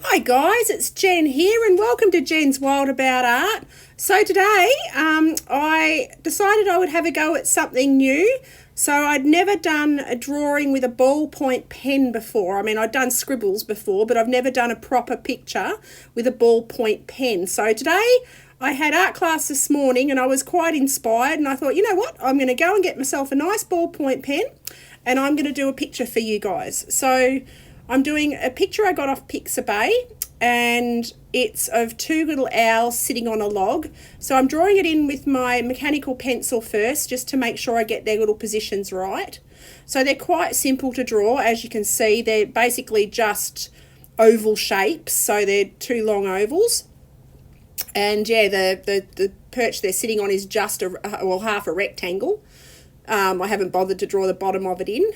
Hi guys, it's Jen here and welcome to Jen's Wild About Art. So today I decided I would have a go at something new. So I'd never done a drawing with a ballpoint pen before. I mean, I'd done scribbles before, but I've never done a proper picture with a ballpoint pen. So today I had art class this morning and I was quite inspired and I thought, you know what, I'm going to go and get myself a nice ballpoint pen and I'm going to do a picture for you guys. So I'm doing a picture I got off Pixabay and it's of two little owls sitting on a log. So I'm drawing it in with my mechanical pencil first just to make sure I get their little positions right. So they're quite simple to draw. As you can see, they're basically just oval shapes. So they're two long ovals. And yeah, the perch they're sitting on is just half a rectangle. I haven't bothered to draw the bottom of it in.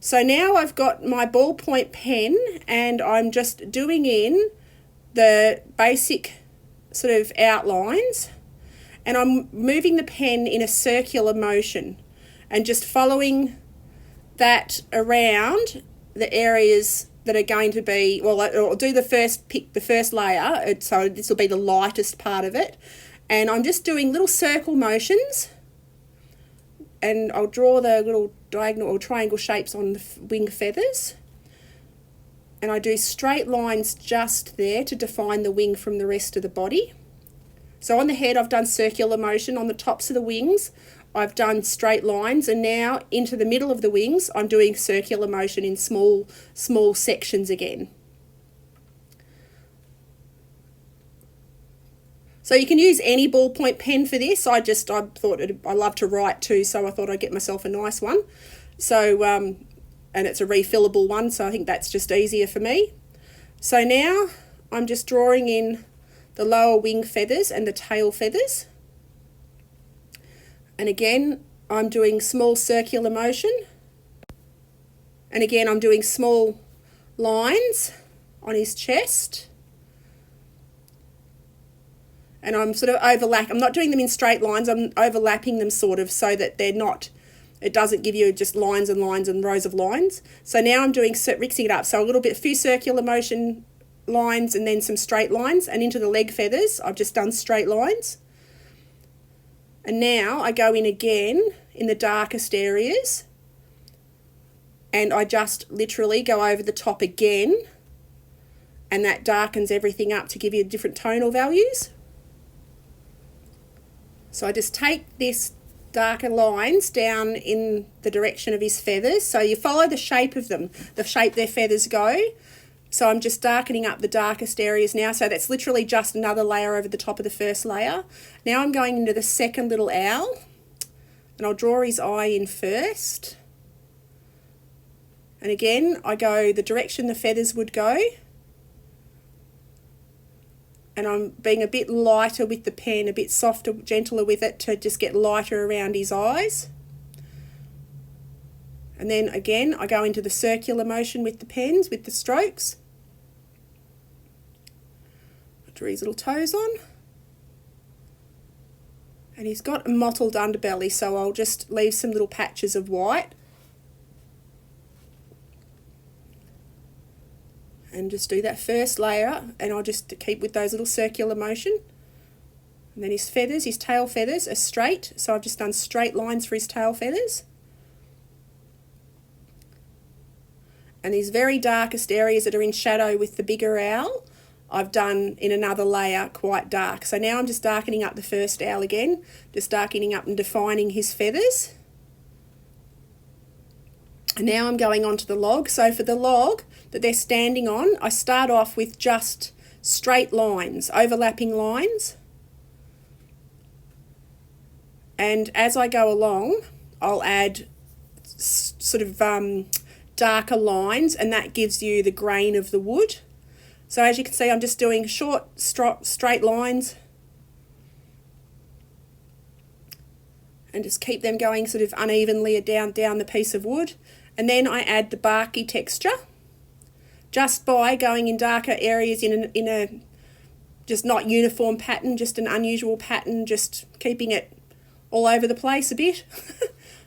So now I've got my ballpoint pen and I'm just doing in the basic sort of outlines and I'm moving the pen in a circular motion and just following that around the areas that are going to be, well, I'll do the first layer, so this will be the lightest part of it, and I'm just doing little circle motions and I'll draw the little diagonal or triangle shapes on the wing feathers. And I do straight lines just there to define the wing from the rest of the body. So on the head I've done circular motion, on the tops of the wings I've done straight lines, and now into the middle of the wings I'm doing circular motion in small sections again. So you can use any ballpoint pen for this. I thought I love to write too, so I thought I'd get myself a nice one. So, and it's a refillable one, so I think that's just easier for me. So now I'm just drawing in the lower wing feathers and the tail feathers. And again, I'm doing small circular motion. And again, I'm doing small lines on his chest. And I'm sort of I'm not doing them in straight lines, I'm overlapping them sort of so that they're not, it doesn't give you just lines and lines and rows of lines. So now I'm mixing it up. So a few circular motion lines and then some straight lines, and into the leg feathers, I've just done straight lines. And now I go in again in the darkest areas and I just literally go over the top again, and that darkens everything up to give you different tonal values. So I just take this darker lines down in the direction of his feathers. So you follow the shape of them, the shape their feathers go. So I'm just darkening up the darkest areas now. So that's literally just another layer over the top of the first layer. Now I'm going into the second little owl and I'll draw his eye in first. And again, I go the direction the feathers would go. And I'm being a bit lighter with the pen, a bit softer, gentler with it to just get lighter around his eyes. And then again, I go into the circular motion with the pens, with the strokes. I draw his little toes on. And he's got a mottled underbelly, so I'll just leave some little patches of white. And just do that first layer, and I'll just keep with those little circular motion. And then his feathers, his tail feathers are straight, so I've just done straight lines for his tail feathers. And these very darkest areas that are in shadow with the bigger owl, I've done in another layer quite dark. So now I'm just darkening up the first owl again, just darkening up and defining his feathers. And now I'm going on to the log. So for the log that they're standing on, I start off with just straight lines, overlapping lines. And as I go along, I'll add sort of darker lines, and that gives you the grain of the wood. So as you can see, I'm just doing short, straight lines. And just keep them going sort of unevenly down the piece of wood. And then I add the barky texture just by going in darker areas in a just not uniform pattern, just an unusual pattern, just keeping it all over the place a bit,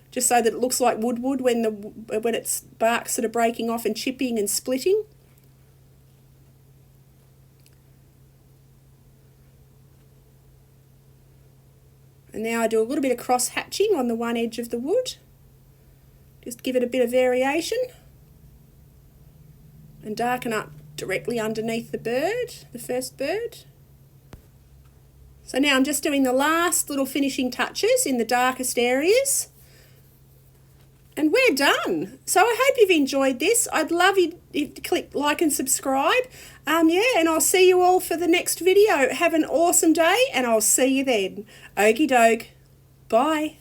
just so that it looks like wood when its bark's sort of breaking off and chipping and splitting. And now I do a little bit of cross hatching on the one edge of the wood. Just give it a bit of variation. And darken up directly underneath the bird, the first bird. So now I'm just doing the last little finishing touches in the darkest areas. And we're done. So I hope you've enjoyed this. I'd love you to click like and subscribe. Yeah, and I'll see you all for the next video. Have an awesome day, and I'll see you then. Okie doke. Bye.